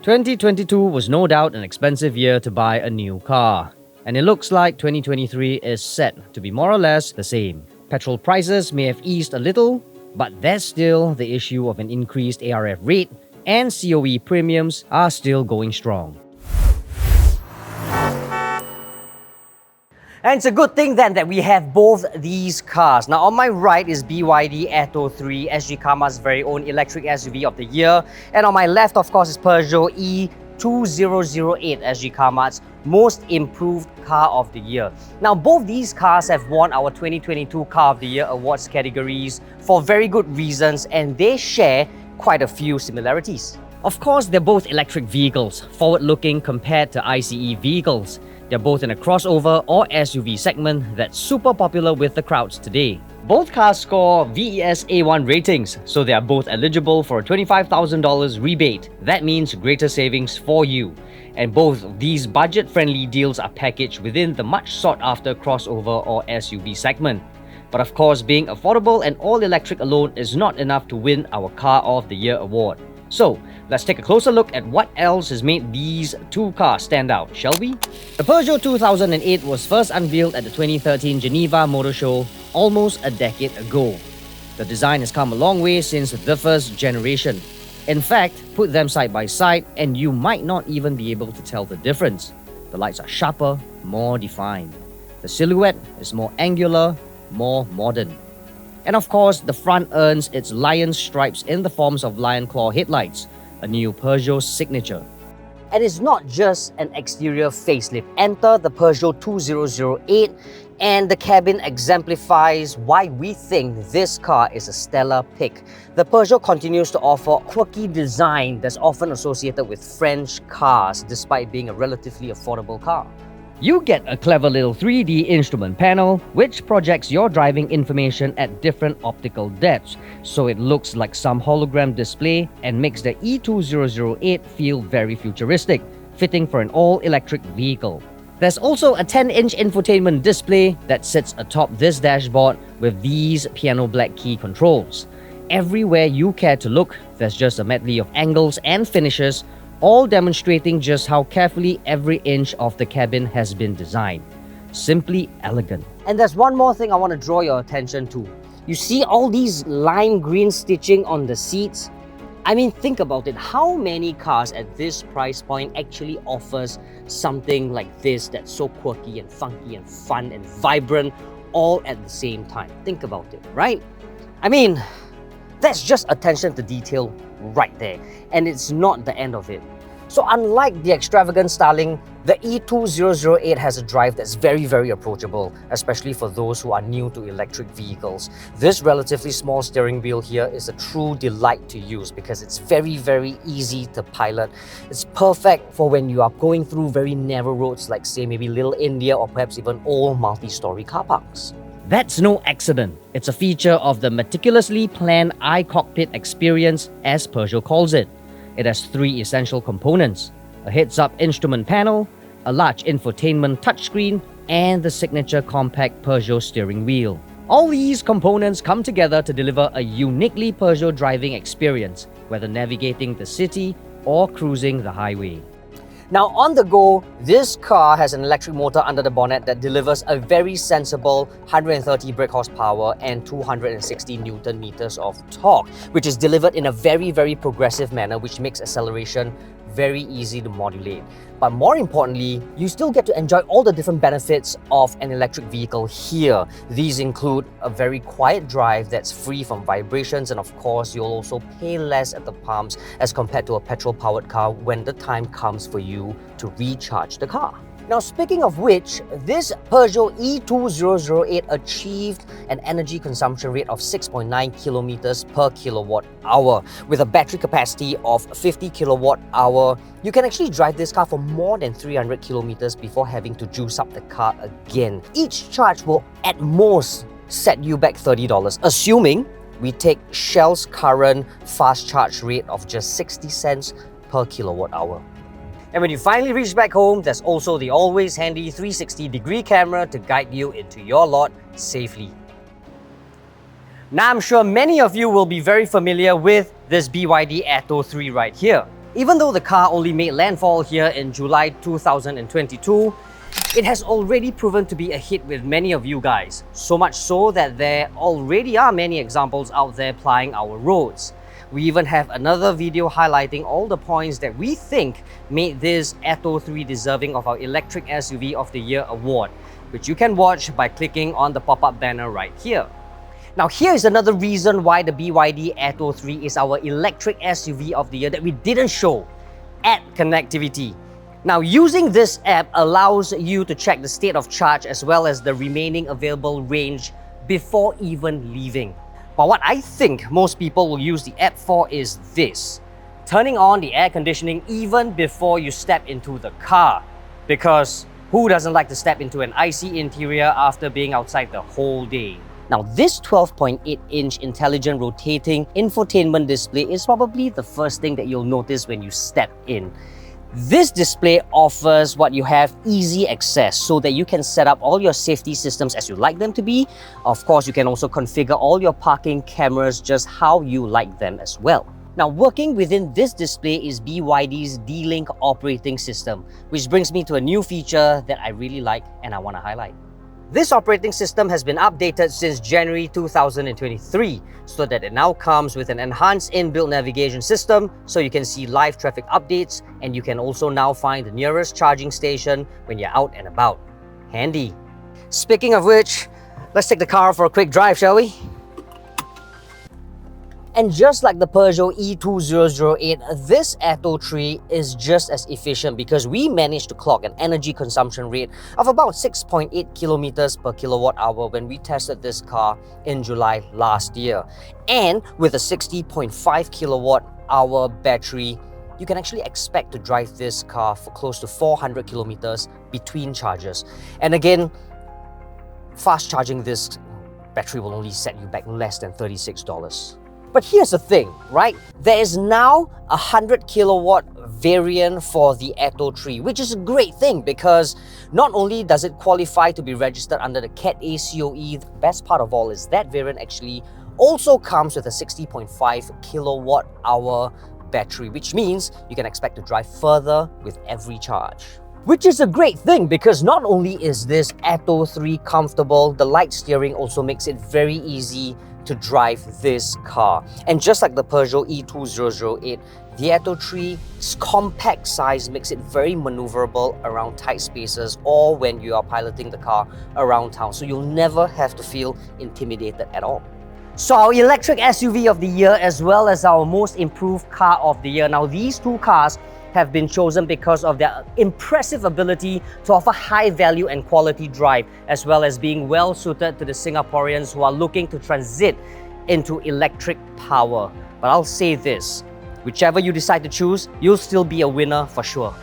2022 was no doubt an expensive year to buy a new car, and it looks like 2023 is set to be more or less the same. Petrol prices may have eased a little, but there's still the issue of an increased ARF rate, and COE premiums are still going strong. And it's a good thing then that we have both these cars. Now on my right is BYD Atto 3, Sgcarmart's very own electric SUV of the year. And on my left, of course, is Peugeot e-2008, Sgcarmart's most improved car of the year. Now both these cars have won our 2022 Car of the Year awards categories for very good reasons, and they share quite a few similarities. Of course, they're both electric vehicles, forward-looking compared to ICE vehicles. They're both in a crossover or SUV segment that's super popular with the crowds today. Both cars score VES A1 ratings, so they are both eligible for a $25,000 rebate. That means greater savings for you. And both of these budget-friendly deals are packaged within the much sought-after crossover or SUV segment. But of course, being affordable and all-electric alone is not enough to win our Car of the Year award. So, let's take a closer look at what else has made these two cars stand out, shall we? The Peugeot 2008 was first unveiled at the 2013 Geneva Motor Show almost a decade ago. The design has come a long way since the first generation. In fact, put them side by side and you might not even be able to tell the difference. The lights are sharper, more defined. The silhouette is more angular, more modern. And of course, the front earns its lion stripes in the forms of lion claw headlights, a new Peugeot signature. And it's not just an exterior facelift. Enter the Peugeot 2008, and the cabin exemplifies why we think this car is a stellar pick. The Peugeot continues to offer quirky design that's often associated with French cars, despite being a relatively affordable car. You get a clever little 3D instrument panel, which projects your driving information at different optical depths, so it looks like some hologram display and makes the e-2008 feel very futuristic, fitting for an all-electric vehicle. There's also a 10-inch infotainment display that sits atop this dashboard with these piano black key controls. Everywhere you care to look, there's just a medley of angles and finishes, all demonstrating just how carefully every inch of the cabin has been designed. Simply elegant. And there's one more thing I want to draw your attention to. You see all these lime green stitching on the seats? I mean, think about it. How many cars at this price point actually offers something like this that's so quirky and funky and fun and vibrant all at the same time? Think about it, right? I mean, that's just attention to detail right there. And it's not the end of it. So unlike the extravagant styling, the e-2008 has a drive that's very, very approachable, especially for those who are new to electric vehicles. This relatively small steering wheel here is a true delight to use because it's very, very easy to pilot. It's perfect for when you are going through very narrow roads like, say, maybe Little India or perhaps even old multi-story car parks. That's no accident. It's a feature of the meticulously planned iCockpit experience, as Peugeot calls it. It has three essential components: a heads-up instrument panel, a large infotainment touchscreen, and the signature compact Peugeot steering wheel. All these components come together to deliver a uniquely Peugeot driving experience, whether navigating the city or cruising the highway. Now on the go, this car has an electric motor under the bonnet that delivers a very sensible 130 brake horsepower and 260 Newton meters of torque, which is delivered in a very, very progressive manner, which makes acceleration very easy to modulate. But more importantly, you still get to enjoy all the different benefits of an electric vehicle here. These include a very quiet drive that's free from vibrations, and of course, you'll also pay less at the pumps as compared to a petrol-powered car when the time comes for you to recharge the car. Now, speaking of which, this Peugeot e-2008 achieved an energy consumption rate of 6.9 kilometers per kilowatt hour. With a battery capacity of 50 kilowatt hour, you can actually drive this car for more than 300 kilometers before having to juice up the car again. Each charge will at most set you back $30, assuming we take Shell's current fast charge rate of just 60 cents per kilowatt hour. And when you finally reach back home, there's also the always handy 360-degree camera to guide you into your lot safely. Now, I'm sure many of you will be very familiar with this BYD Atto 3 right here. Even though the car only made landfall here in July 2022, it has already proven to be a hit with many of you guys. So much so that there already are many examples out there plying our roads. We even have another video highlighting all the points that we think made this Atto 3 deserving of our Electric SUV of the Year award, which you can watch by clicking on the pop-up banner right here. Now here is another reason why the BYD Atto 3 is our Electric SUV of the Year that we didn't show: app connectivity. Now using this app allows you to check the state of charge as well as the remaining available range before even leaving. But what I think most people will use the app for is this: turning on the air conditioning even before you step into the car. Because who doesn't like to step into an icy interior after being outside the whole day? Now this 12.8-inch intelligent rotating infotainment display is probably the first thing that you'll notice when you step in. This display offers what you have easy access so that you can set up all your safety systems as you like them to be. Of course, you can also configure all your parking cameras just how you like them as well. Now, working within this display is BYD's D-Link operating system, which brings me to a new feature that I really like and I want to highlight. This operating system has been updated since January 2023, so that it now comes with an enhanced inbuilt navigation system, so you can see live traffic updates, and you can also now find the nearest charging station when you're out and about. Handy. Speaking of which, let's take the car for a quick drive, shall we? And just like the Peugeot e-2008, this Atto 3 is just as efficient because we managed to clock an energy consumption rate of about 6.8 kilometers per kilowatt hour when we tested this car in July last year. And with a 60.5 kilowatt hour battery, you can actually expect to drive this car for close to 400 kilometers between charges. And again, fast charging this battery will only set you back less than $36. But here's the thing, right? There is now a 100 kilowatt variant for the Atto 3, which is a great thing because not only does it qualify to be registered under the Cat A COE, the best part of all is that variant actually also comes with a 60.5 kilowatt hour battery, which means you can expect to drive further with every charge. Which is a great thing because not only is this Atto 3 comfortable, the light steering also makes it very easy to drive this car. And just like the Peugeot e-2008, the Atto 3's compact size makes it very maneuverable around tight spaces or when you are piloting the car around town, so you'll never have to feel intimidated at all. So our Electric SUV of the Year as well as our Most Improved Car of the Year. Now these two cars have been chosen because of their impressive ability to offer high value and quality drive, as well as being well suited to the Singaporeans who are looking to transit into electric power. But I'll say this, whichever you decide to choose, you'll still be a winner for sure.